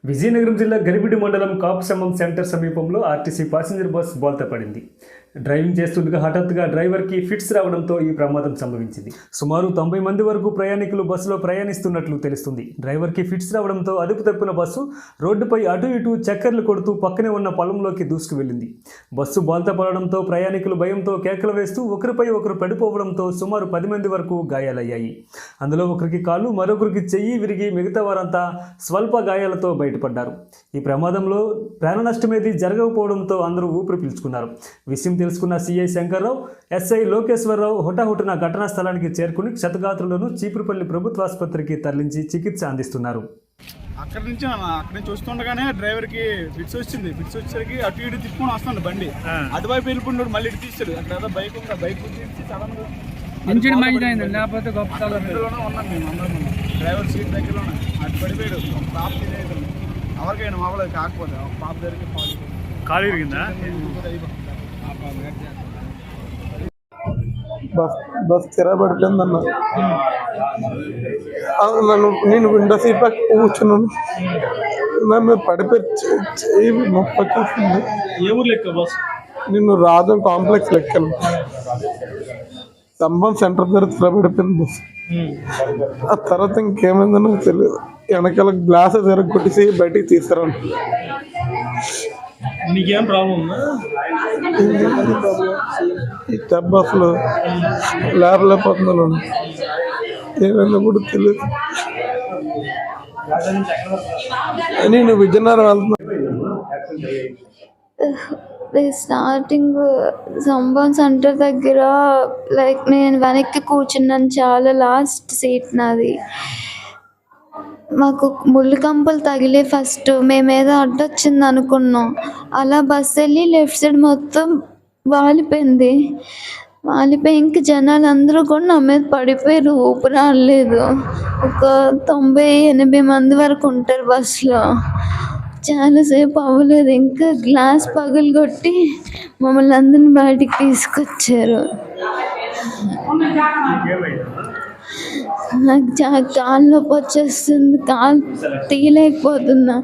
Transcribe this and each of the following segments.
విజయనగరం జిల్లా గరిబిడి మండలం కాపుసమ్మం సెంటర్ సమీపంలో ఆర్టీసీ ప్యాసింజర్ బస్ బోల్తా పడింది. డ్రైవింగ్ చేస్తుండగా హఠాత్తుగా డ్రైవర్కి ఫిట్స్ రావడంతో ఈ ప్రమాదం సంభవించింది. సుమారు 90 మంది వరకు ప్రయాణికులు బస్సులో ప్రయాణిస్తున్నట్లు తెలుస్తుంది. డ్రైవర్కి ఫిట్స్ రావడంతో అదుపు తప్పిన బస్సు రోడ్డుపై అటు ఇటు చక్కర్లు కొడుతూ పక్కనే ఉన్న పొలంలోకి దూసుకు వెళ్ళింది. బస్సు బోల్తా పడడంతో ప్రయాణికులు భయంతో కేకలు వేస్తూ ఒకరిపై ఒకరు పడిపోవడంతో సుమారు 10 మంది వరకు గాయాలయ్యాయి. అందులో ఒకరికి కాలు, మరొకరికి చెయ్యి విరిగి మిగతా వారంతా స్వల్ప గాయాలతో బయటపడ్డారు. ఈ ప్రమాదంలో ప్రాణ నష్టమేది జరగకపోవడంతో అందరూ ఊపిరి పీల్చుకున్నారు. విషయం తెలుసుకున్న సిఐ శంకర్రావు, ఎస్ఐ లోకేశ్వరరావు హుటాహుటిన ఘటనా స్థలానికి చేరుకుని క్షతగాత్రులను చీపురుపల్లి ప్రభుత్వ ఆసుపత్రికి తరలించి చికిత్స అందిస్తున్నారు. అక్కడి నుంచి చూస్తుండగానే డ్రైవర్కి ఫిట్స్ వచ్చింది. ఫిట్స్ వచ్చేసరికి అటు ఇటు తిప్పుకొని వస్తుంది బండి. అటువైపు వెళ్ళిపోయినాడు, మళ్ళీ ఇటు తీస్తాడు. అక్కడ ఏదో బైక్ ఉంది, బైక్ తీసి సడన్ గా లేకపోతే గొప్ప ఉన్నాం మేము అందరం. డ్రైవర్ సీట్ దగ్గరలో అటు పడిపోయాడు. ఒక పాప తినేది ఎవరికైనా మామూలు కాకపోతే ఒక పాప జరిగి కాలు విరిగిందా? బస్ తిరగబడిపోయిందన్న. నేను విండో సీట్ పక్క కూర్చున్నాను. నన్ను పడిపోయి నొప్పొచ్చేసింది. ఏ ఊరు లెక్క బస్? నేను రాజం కాంప్లెక్స్ లెక్కను స్తంభం సెంటర్ దగ్గర తిరగబడిపోయింది బస్. ఆ తర్వాత ఇంకేమైందో నాకు తెలియదు. వెనకాల గ్లాస్ కొట్టేసి బయటికి తీసుకురాను. నీకేం ప్రాబ్లం ఉందా? ఈ టబ్ బస్సులో లేపలేకపోతున్నాను. ఏమైందో కూడా తెలియదు. నేను విజయనగరం వెళ్తున్నా. స్టార్టింగ్ సంభవం సెంటర్ దగ్గర నేను వెనక్కి కూర్చున్నాను. చాలా లాస్ట్ సీట్ నాది. మాకు ముళ్ళు కంపలు తగిలే ఫస్ట్ మేమేదో అడ్డొచ్చింది అనుకున్నాం. అలా బస్సు వెళ్ళి లెఫ్ట్ సైడ్ మొత్తం వాలిపోయింది. వాలిపోయి ఇంక జనాలు అందరూ కూడా నా మీద పడిపోయారు. ఊపిరి ఆడలేదు. ఒక 90-80 మంది వరకు ఉంటారు బస్సులో. చాలాసేపు అవ్వలేదు. ఇంకా గ్లాస్ పగులు కొట్టి మమ్మల్ని అందరిని బయటికి తీసుకొచ్చారు. నాకు కాలు నొప్పి వచ్చేస్తుంది. కాలు తీయలేకపోతున్నా.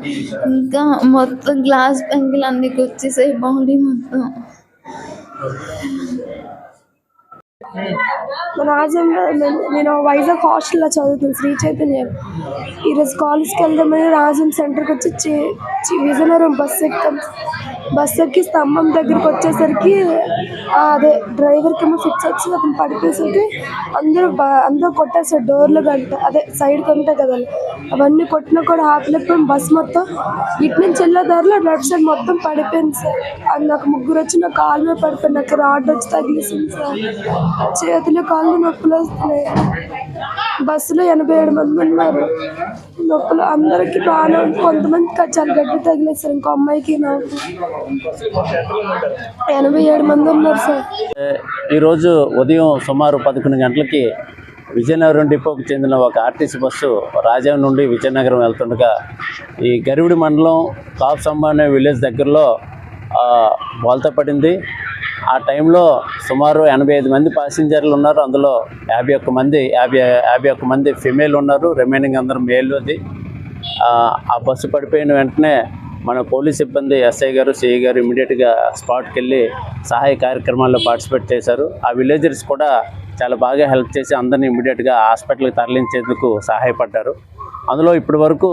ఇంకా మొత్తం గ్లాస్ పెంకులు అన్నీ వచ్చేసాయి బాడీ మొత్తం. నేను వైజాగ్ హాస్టల్లో చదువుతాను, శ్రీ చైతన్య. ఈరోజు కాలేజ్కి వెళ్దామని రాజం సెంటర్కి వచ్చి విజయనగరం బస్ ఎక్కి స్తంభం దగ్గరికి వచ్చేసరికి అదే డ్రైవర్కి ఏమో ఫిక్స్ వచ్చి అతను పడిపోయేసరికి అందరూ కొట్టేసారు. డోర్లు గంట అదే సైడ్కి ఉంటాయి కదా, అవన్నీ కొట్టినా కూడా ఆపలేకపోయింది. బస్ మొత్తం ఇటు నుంచి వెళ్ళే దారిలో లెఫ్ట్ సైడ్ మొత్తం పడిపోయింది సార్. అది నాకు ముగ్గురు వచ్చి నా కాలు మీద పడిపోయింది. నాకు రాడ్ వచ్చి తగిలిసింది సార్. చేతులు కాళ్ళు నొప్పులు వస్తున్నాయి. బస్సులో 87 మంది ఉన్నారు. నొప్పులు అందరికీ బాగానే ఉంది. కొంతమంది చాలా గడ్డి తగిలేస్తారు. ఇంకో అమ్మాయికి నాకు 87 మంది ఉన్నారు సార్. ఈరోజు ఉదయం సుమారు 11 గంటలకి విజయనగరం డిపోకు చెందిన ఒక ఆర్టీసీ బస్సు రాజం నుండి విజయనగరం వెళ్తుండగా ఈ గరిబిడి మండలం కాపుసమ్మం అనే విలేజ్ దగ్గరలో బోల్తా పడింది. ఆ టైంలో సుమారు 85 మంది ప్యాసింజర్లు ఉన్నారు. అందులో 51 మంది ఫిమేల్ ఉన్నారు. రిమైనింగ్ అందరూ మేల్. అది ఆ బస్సు పడిపోయిన వెంటనే మన పోలీస్ సిబ్బంది ఎస్ఐ గారు, సిఐ గారు ఇమీడియట్గా స్పాట్కి వెళ్ళి సహాయ కార్యక్రమాల్లో పార్టిసిపేట్ చేశారు. ఆ విలేజర్స్ కూడా చాలా బాగా హెల్ప్ చేసి అందరినీ ఇమీడియట్గా హాస్పిటల్కి తరలించేందుకు సహాయపడ్డారు. అందులో ఇప్పటి వరకు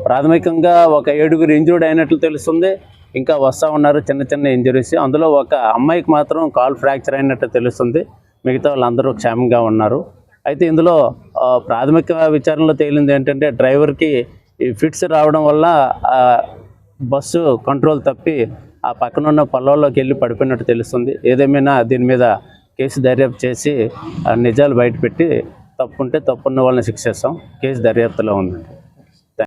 ప్రాథమికంగా ఒక 7గురు ఇంజూర్డ్ అయినట్లు తెలుస్తుంది. ఇంకా వస్తూ ఉన్నారు చిన్న చిన్న ఇంజరీస్. అందులో ఒక అమ్మాయికి మాత్రం కాల్ ఫ్రాక్చర్ అయినట్టు తెలుస్తుంది. మిగతా వాళ్ళందరూ క్షేమంగా ఉన్నారు. అయితే ఇందులో ప్రాథమిక విచారణలో తేలింది ఏంటంటే డ్రైవర్కి ఈ ఫిట్స్ రావడం వల్ల బస్సు కంట్రోల్ తప్పి ఆ పక్కన ఉన్న పొలంలోకి వెళ్ళి పడిపోయినట్టు తెలుస్తుంది. ఏదేమైనా దీని మీద కేసు దర్యాప్తు చేసి నిజాలు బయటపెట్టి తప్పుంటే తప్పున్న వాళ్ళని శిక్షిస్తాం. కేసు దర్యాప్తులో ఉంది.